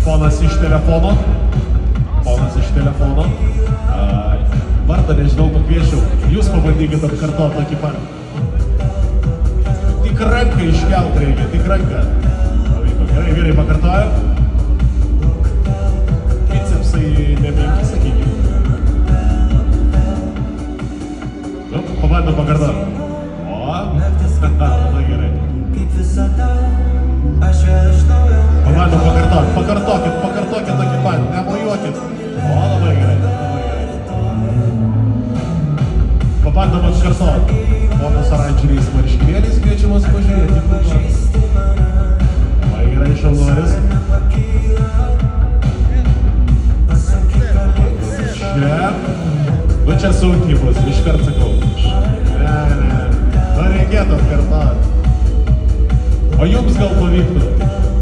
Ponas iš telefono. Ponas iš telefono. Vardą nežinau, pakviešiau. Jūs pabandykite apkartoti tokį patį. Tik ranką iškelt reikia, tik ranką. Pavyko, gerai, gerai, pakartojam. Bicepsai nemenki, sakykime. Nu, pabandom pakartoti. O, labai gerai. Pabandom pakartoti, pakartokit tokį patį, nemojuokit. O, labai gerai, labai gerai. Pabandom atkartoti. Ponas oranžiniais marškinėliais kviečiamas pažiūrėti. Labai gerai, šaunuolis. Čia. Nu čia sunkiai bus, iškart sakau. Ne. Nu reikėtų atkartoti. O jums gal pavyktų?